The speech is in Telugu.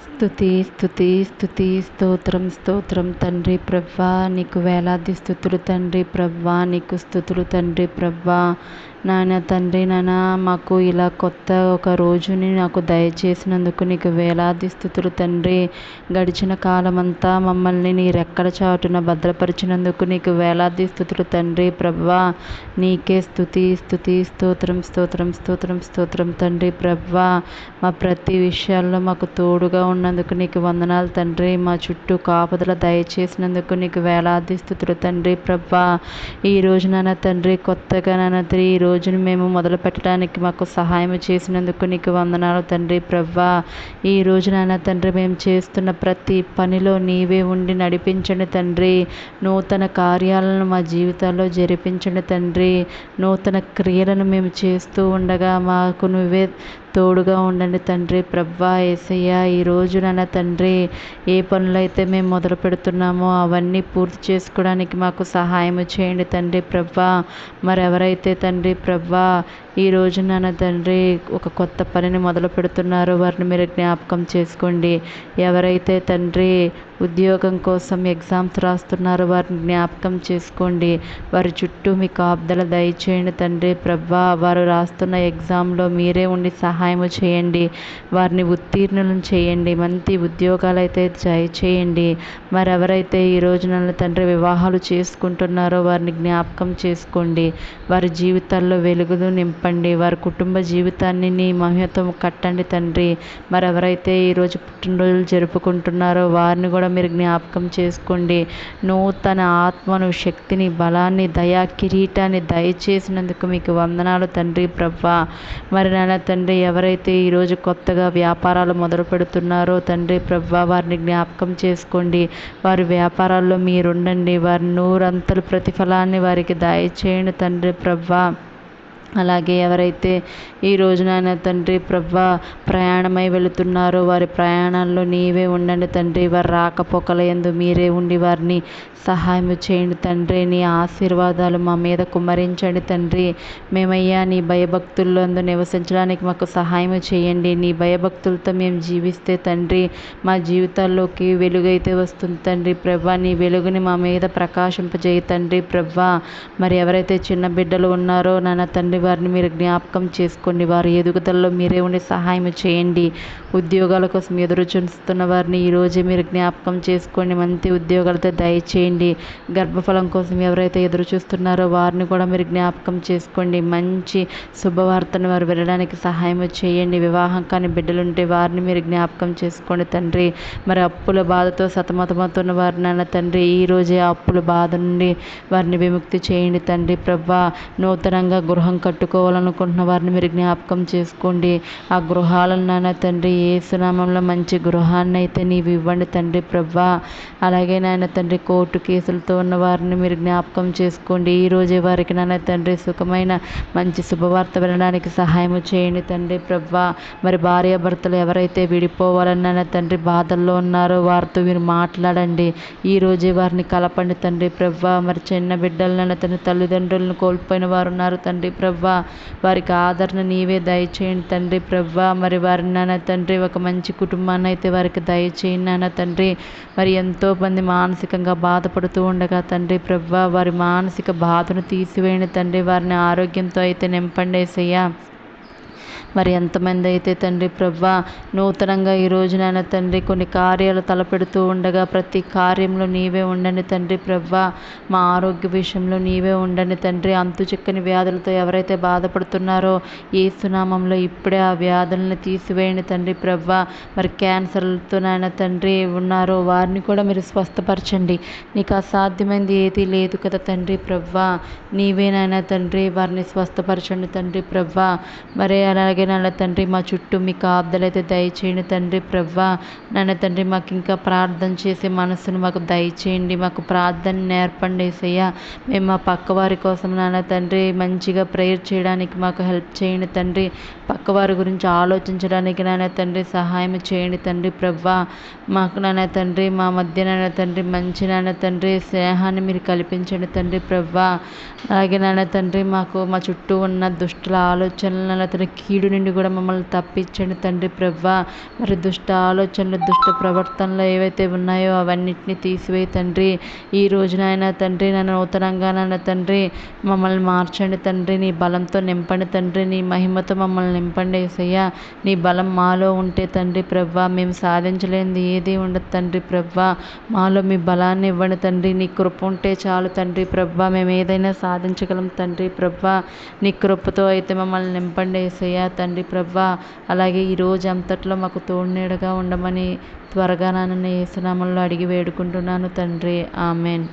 స్తుతి స్తుతి స్తుతి స్తోత్రం స్తోత్రం తండ్రి ప్రభా, నీకు వేలాది స్తుతులు తండ్రి ప్రభా, నీకు స్తుతులు తండ్రి ప్రభా. నాయన తండ్రి, నాన్న మాకు ఇలా కొత్త ఒక రోజుని నాకు దయచేసినందుకు నీకు వేలాది స్తుతులు తండ్రి. గడిచిన కాలమంతా మమ్మల్ని నీ రెక్కల చాటున భద్రపరిచినందుకు నీకు వేలాది స్తుతులు తండ్రి ప్రభా. నీకే స్తుతి స్తుతి స్తోత్రం స్తోత్రం స్తోత్రం స్తోత్రం తండ్రి ప్రభా. మా ప్రతి విషయాల్లో మాకు తోడుగా ఉన్నందుకు నీకు వందనాలు తండ్రి. మా చుట్టూ కాపుదల దయచేసినందుకు నీకు వేలాది స్తుతులు తండ్రి ప్రభా. ఈ రోజు నాన్న తండ్రి, కొత్తగా నాన్న తండ్రి ఈ రోజును మేము మొదలు పెట్టడానికి మాకు సహాయం చేసినందుకు నీకు వందనాలు తండ్రి ప్రభా. ఈ రోజు నాన్న తండ్రి, మేము చేస్తున్న ప్రతి పనిలో నీవే ఉండి నడిపించండి తండ్రి. నూతన కార్యాలను మా జీవితాల్లో జరిపించండి తండ్రి. నూతన క్రియలను మేము చేస్తూ ఉండగా మాకు నువ్వే తోడుగా ఉండండి తండ్రి ప్రభా. యేసయ్య, ఈరోజు నాన్న తండ్రి, ఏ పనులైతే మేము మొదలు పెడుతున్నామో అవన్నీ పూర్తి చేసుకోవడానికి మాకు సహాయం చేయండి తండ్రి ప్రభా. మరెవరైతే తండ్రి ప్రభా ఈ రోజు నాన్న తండ్రి ఒక కొత్త పనిని మొదలు పెడుతున్నారో వారిని మీరు జ్ఞాపకం చేసుకోండి. ఎవరైతే తండ్రి ఉద్యోగం కోసం ఎగ్జామ్స్ రాస్తున్నారో వారిని జ్ఞాపకం చేసుకోండి. వారి చుట్టూ మీ కాపుదల దయచేయండి తండ్రి ప్రభా. వారు రాస్తున్న ఎగ్జామ్లో మీరే ఉండి సహాయం చేయండి. వారిని ఉత్తీర్ణులను చేయండి. మంచి ఉద్యోగాలు అయితే చేయండి. మరెవరైతే ఈ రోజు నన్ను తండ్రి వివాహాలు చేసుకుంటున్నారో వారిని జ్ఞాపకం చేసుకోండి. వారి జీవితాల్లో వెలుగులు నింపండి. వారి కుటుంబ జీవితాన్ని నీ మహిమతో కట్టండి తండ్రి. మరెవరైతే ఈరోజు పుట్టినరోజులు జరుపుకుంటున్నారో వారిని కూడా మీరు జ్ఞాపకం చేసుకోండి. నూతన ఆత్మను, శక్తిని, బలాన్ని, దయా కిరీటాన్ని దయచేసినందుకు మీకు వందనాలు తండ్రి ప్రభా. మరి నాన్న తండ్రి, ఎవరైతే ఈరోజు కొత్తగా వ్యాపారాలు మొదలు పెడుతున్నారో తండ్రి ప్రభా వారిని జ్ఞాపకం చేసుకోండి. వారి వ్యాపారాల్లో మీరుండండి. వారి నూరంతల ప్రతిఫలాన్ని వారికి దయచేయండి తండ్రి ప్రభా. అలాగే ఎవరైతే ఈ రోజునైనా తండ్రి ప్రభా ప్రయాణమై వెళుతున్నారో వారి ప్రయాణాల్లో నీవే ఉండండి తండ్రి. వారి రాకపోకల యందు మీరే ఉండి వారిని సహాయం చేయండి తండ్రి. నీ ఆశీర్వాదాలు మా మీద కుమ్మరించండి తండ్రి. మేమయ్యా నీ భయభక్తుల్లో నివసించడానికి మాకు సహాయం చేయండి. నీ భయభక్తులతో మేము జీవిస్తే తండ్రి మా జీవితాల్లోకి వెలుగైతే వస్తుంది తండ్రి ప్రభా. నీ వెలుగుని మా మీద ప్రకాశింపజేయ తండ్రి ప్రభా. మరి ఎవరైతే చిన్న బిడ్డలు ఉన్నారో నాన్న తండ్రి వారిని మీరు జ్ఞాపకం చేసుకోండి. వారి ఎదుగుదలలో మీరే ఉండి సహాయం చేయండి. ఉద్యోగాల కోసం ఎదురు చూస్తున్న వారిని ఈరోజే మీరు జ్ఞాపకం చేసుకోండి. మంచి ఉద్యోగాలతో దయచేయండి. గర్భఫలం కోసం ఎవరైతే ఎదురు చూస్తున్నారో వారిని కూడా మీరు జ్ఞాపకం చేసుకోండి. మంచి శుభవార్తను వారు వినడానికి సహాయం చేయండి. వివాహం కాని బిడ్డలుంటే వారిని మీరు జ్ఞాపకం చేసుకోండి తండ్రి. మరి అప్పుల బాధతో సతమతమవుతున్న వారిని నాన్న తండ్రి ఈరోజే ఆ అప్పుల బాధ నుండి వారిని విముక్తి చేయండి తండ్రి ప్రభా. నూతనంగా గృహం కట్టుకోవాలనుకుంటున్న వారిని మీరు జ్ఞాపకం చేసుకోండి. ఆ గృహాలను నాన్న తండ్రి యేసు నామములో మంచి గృహాన్ని అయితే నీవు ఇవ్వండి తండ్రి ప్రభా. అలాగే నాయన తండ్రి కోర్టు కేసులతో ఉన్న వారిని మీరు జ్ఞాపకం చేసుకోండి. ఈరోజే వారికి నాన్న తండ్రి సుఖమైన మంచి శుభవార్త వినడానికి సహాయం చేయండి తండ్రి ప్రభా. మరి భార్యాభర్తలు ఎవరైతే విడిపోవాలని నాన్న తండ్రి బాధల్లో ఉన్నారో వారితో మీరు మాట్లాడండి. ఈరోజే వారిని కలపండి తండ్రి ప్రభా. మరి చిన్న బిడ్డలు నాన్న తండ్రి తల్లిదండ్రులను కోల్పోయిన వారు ఉన్నారు తండ్రి ప్రభా. వారికి ఆదరణ నీవే దయచేయండి తండ్రి ప్రభా. మరి వారిని నాన్న తండ్రి ఒక మంచి కుటుంబాన్ని అయితే వారికి దయచేయండి నాన్న తండ్రి. మరి ఎంతోమంది మానసికంగా బాధపడుతూ ఉండగా తండ్రి ప్రభా వారి మానసిక బాధను తీసివేయండి తండ్రి. వారిని ఆరోగ్యంతో అయితే నింపండి యేసయ్యా. మరి ఎంతమంది అయితే తండ్రి ప్రభా నూతనంగా ఈ రోజు నాన్న తండ్రి కొన్ని కార్యాలు తలపెడుతూ ఉండగా ప్రతి కార్యంలో నీవే ఉండండి తండ్రి ప్రభా. మా ఆరోగ్య విషయంలో నీవే ఉండండి తండ్రి. అంతు చిక్కని వ్యాధులతో ఎవరైతే బాధపడుతున్నారో యేసు నామములో ఇప్పుడే ఆ వ్యాధులను తీసివేయండి తండ్రి ప్రభా. మరి క్యాన్సర్లతో నాయన తండ్రి ఉన్నారో వారిని కూడా మీరు స్వస్థపరచండి. నీకు అసాధ్యమైనది ఏదీ లేదు కదా తండ్రి ప్రభా. నీవే నాయన తండ్రి వారిని స్వస్థపరచండి తండ్రి ప్రభా. మరి అలాగే నాన్న తండ్రి మా చుట్టూ మీ కాపుదలైతే దయచేయండి తండ్రి ప్రభా. నాన్న తండ్రి మాకు ఇంకా ప్రార్థన చేసే మనసును మాకు దయచేయండి. మాకు ప్రార్థన నేర్పండి యేసయ్యా. మేము మా పక్క వారి కోసం నాన్న తండ్రి మంచిగా ప్రేయర్ చేయడానికి మాకు హెల్ప్ చేయండి తండ్రి. పక్కవారి గురించి ఆలోచించడానికి నాన్న తండ్రి సహాయం చేయండి తండ్రి ప్రభా. మాకు నాన్న తండ్రి మా మధ్య నాన్న తండ్రి మంచి నాన్న తండ్రి స్నేహాన్ని మీరు కల్పించండి తండ్రి ప్రభా. అలాగే నాన్న తండ్రి మాకు మా చుట్టూ ఉన్న దుష్టుల ఆలోచనలను నాన్న తండ్రి కీడుని నుండి కూడా మమ్మల్ని తప్పించండి తండ్రి ప్రభా. మరి దుష్ట ఆలోచనలు, దుష్ట ప్రవర్తనలు ఏవైతే ఉన్నాయో అవన్నిటిని తీసివేయి తండ్రి. ఈ రోజునైనా తండ్రి నన్ను నూతనంగా నన్ను తండ్రి మమ్మల్ని మార్చండి తండ్రి. నీ బలంతో నింపండి తండ్రి. నీ మహిమతో మమ్మల్ని నింపండి యేసయ్యా. నీ బలం మాలో ఉంటే తండ్రి ప్రభా మేము సాధించలేనిది ఏది ఉండదు తండ్రి ప్రభా. మాలో మీ బలాన్ని ఇవ్వండి తండ్రి. నీ కృప ఉంటే చాలు తండ్రి ప్రభా. మేము ఏదైనా సాధించగలం తండ్రి ప్రభా. నీ కృపతో అయితే మమ్మల్ని నింపండి యేసయ్యా తండ్రి ప్రభా. అలాగే ఈ రోజు అంతట్లో మాకు తోడునీడగా ఉండమని త్వరగా నన్ను యేసు నామములో అడిగి వేడుకుంటున్నాను తండ్రి. ఆమెన్.